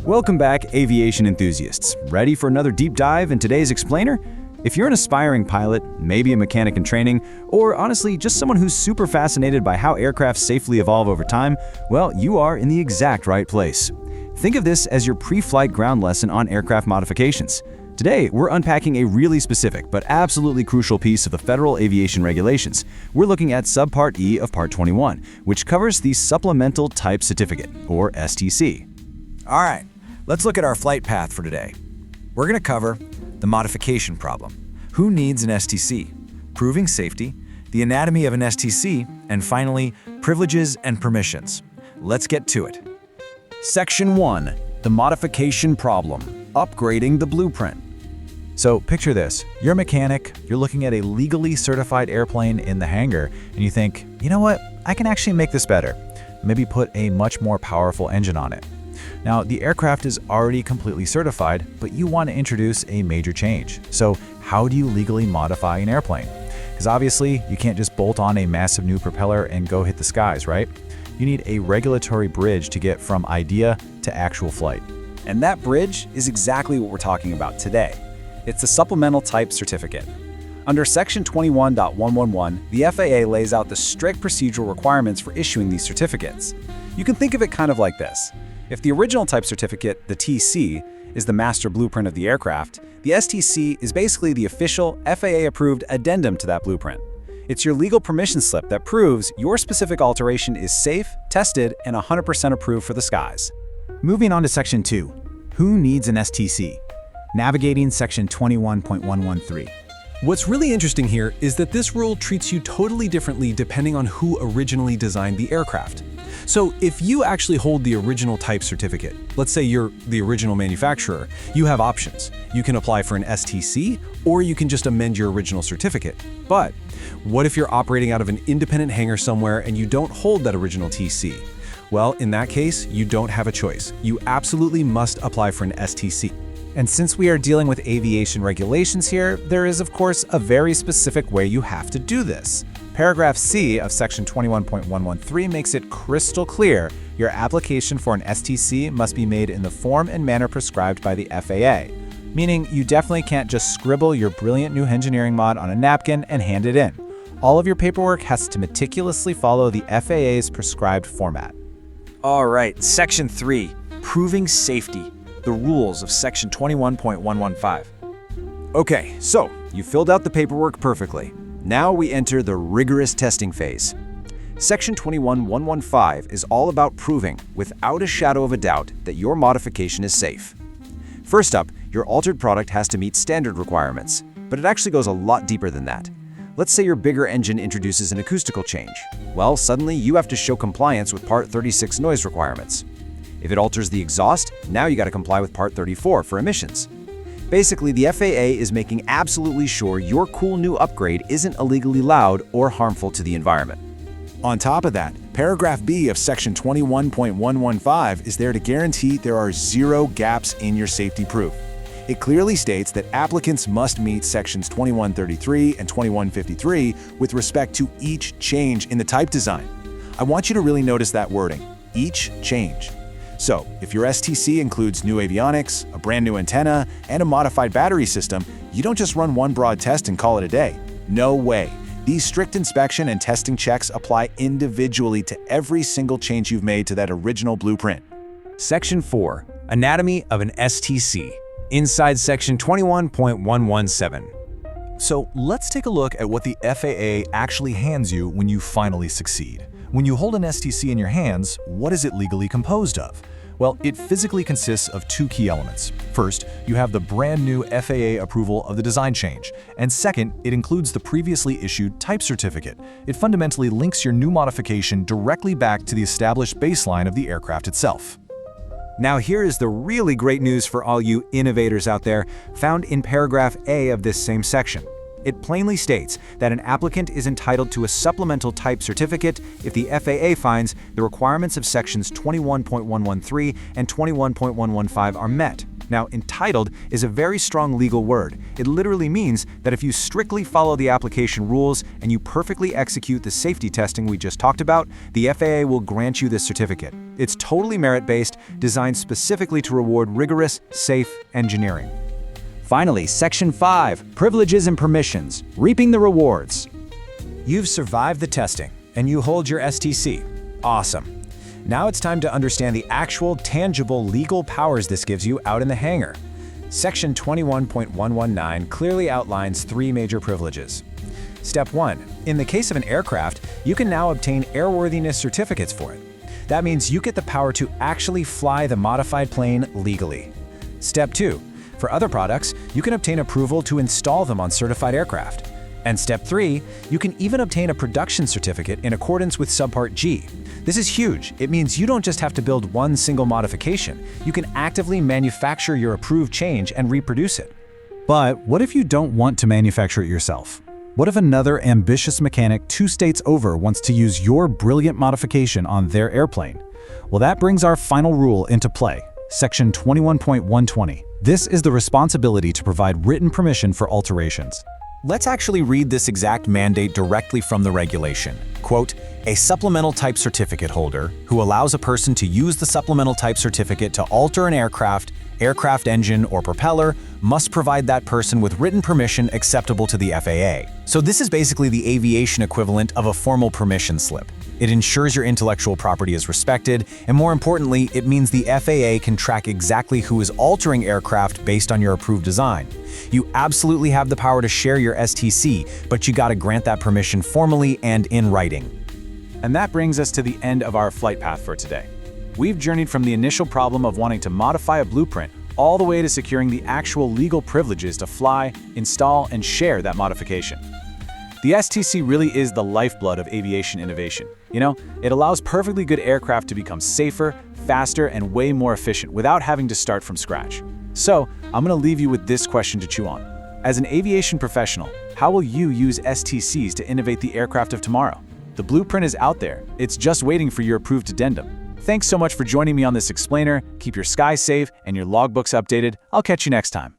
Welcome back, aviation enthusiasts. Ready for another deep dive in today's explainer? If you're an aspiring pilot, maybe a mechanic in training, or honestly just someone who's super fascinated by how aircraft safely evolve over time, well, you are in the exact right place. Think of this as your pre-flight ground lesson on aircraft modifications. Today, we're unpacking a really specific but absolutely crucial piece of the Federal Aviation Regulations. We're looking at Subpart E of Part 21, which covers the Supplemental Type Certificate, or STC. All right, let's look at our flight path for today. We're going to cover the modification problem, who needs an STC, proving safety, the anatomy of an STC, and finally, privileges and permissions. Let's get to it. Section 1. The modification problem, upgrading the blueprint. So picture this, you're a mechanic, you're looking at a legally certified airplane in the hangar, and you think, you know what, I can actually make this better. Maybe put a much more powerful engine on it. Now, the aircraft is already completely certified, but you want to introduce a major change. So how do you legally modify an airplane? Because obviously, you can't just bolt on a massive new propeller and go hit the skies, right? You need a regulatory bridge to get from idea to actual flight. And that bridge is exactly what we're talking about today. It's the Supplemental Type Certificate. Under Section 21.111, the FAA lays out the strict procedural requirements for issuing these certificates. You can think of it kind of like this. If the original type certificate, the TC, is the master blueprint of the aircraft, the STC is basically the official FAA-approved addendum to that blueprint. It's your legal permission slip that proves your specific alteration is safe, tested, and 100% approved for the skies. Moving on to Section 2. Who needs an STC? Navigating Section 21.113. What's really interesting here is that this rule treats you totally differently depending on who originally designed the aircraft. So if you actually hold the original type certificate, let's say you're the original manufacturer, you have options. You can apply for an STC, or you can just amend your original certificate. But what if you're operating out of an independent hangar somewhere and you don't hold that original TC? Well, in that case, you don't have a choice. You absolutely must apply for an STC. And since we are dealing with aviation regulations here, there is of course a very specific way you have to do this. Paragraph C of Section 21.113 makes it crystal clear your application for an STC must be made in the form and manner prescribed by the FAA, meaning you definitely can't just scribble your brilliant new engineering mod on a napkin and hand it in. All of your paperwork has to meticulously follow the FAA's prescribed format. All right, Section 3, proving safety, the rules of Section 21.115. Okay, so you filled out the paperwork perfectly. Now we enter the rigorous testing phase. Section 21.115 is all about proving, without a shadow of a doubt, that your modification is safe. First up, your altered product has to meet standard requirements, but it actually goes a lot deeper than that. Let's say your bigger engine introduces an acoustical change. Well, suddenly you have to show compliance with Part 36 noise requirements. If it alters the exhaust, now you got to comply with Part 34 for emissions. Basically, the FAA is making absolutely sure your cool new upgrade isn't illegally loud or harmful to the environment. On top of that, Paragraph B of Section 21.115 is there to guarantee there are zero gaps in your safety proof. It clearly states that applicants must meet Sections 2133 and 2153 with respect to each change in the type design. I want you to really notice that wording, each change. So, if your STC includes new avionics, a brand new antenna, and a modified battery system, you don't just run one broad test and call it a day. No way. These strict inspection and testing checks apply individually to every single change you've made to that original blueprint. Section 4. Anatomy of an STC. Inside Section 21.117. So let's take a look at what the FAA actually hands you when you finally succeed. When you hold an STC in your hands, what is it legally composed of? Well, it physically consists of two key elements. First, you have the brand new FAA approval of the design change. And second, it includes the previously issued type certificate. It fundamentally links your new modification directly back to the established baseline of the aircraft itself. Now here is the really great news for all you innovators out there, found in Paragraph A of this same section. It plainly states that an applicant is entitled to a supplemental type certificate if the FAA finds the requirements of Sections 21.113 and 21.115 are met. Now, entitled is a very strong legal word. It literally means that if you strictly follow the application rules and you perfectly execute the safety testing we just talked about, the FAA will grant you this certificate. It's totally merit-based, designed specifically to reward rigorous, safe engineering. Finally, Section 5, Privileges and Permissions, reaping the rewards. You've survived the testing, and you hold your STC. Awesome. Now it's time to understand the actual, tangible legal powers this gives you out in the hangar. Section 21.119 clearly outlines 3 major privileges. Step 1. In the case of an aircraft, you can now obtain airworthiness certificates for it. That means you get the power to actually fly the modified plane legally. Step 2. For other products, you can obtain approval to install them on certified aircraft. And Step 3, you can even obtain a production certificate in accordance with Subpart G. This is huge. It means you don't just have to build one single modification. You can actively manufacture your approved change and reproduce it. But what if you don't want to manufacture it yourself? What if another ambitious mechanic 2 states over wants to use your brilliant modification on their airplane? Well, that brings our final rule into play, Section 21.120. This is the responsibility to provide written permission for alterations. Let's actually read this exact mandate directly from the regulation. Quote, "A supplemental type certificate holder who allows a person to use the supplemental type certificate to alter an aircraft, aircraft engine, or propeller must provide that person with written permission acceptable to the FAA." So this is basically the aviation equivalent of a formal permission slip. It ensures your intellectual property is respected, and more importantly, it means the FAA can track exactly who is altering aircraft based on your approved design. You absolutely have the power to share your STC, but you gotta grant that permission formally and in writing. And that brings us to the end of our flight path for today. We've journeyed from the initial problem of wanting to modify a blueprint all the way to securing the actual legal privileges to fly, install, and share that modification. The STC really is the lifeblood of aviation innovation. You know, it allows perfectly good aircraft to become safer, faster, and way more efficient without having to start from scratch. So, I'm going to leave you with this question to chew on. As an aviation professional, how will you use STCs to innovate the aircraft of tomorrow? The blueprint is out there. It's just waiting for your approved addendum. Thanks so much for joining me on this explainer. Keep your skies safe and your logbooks updated. I'll catch you next time.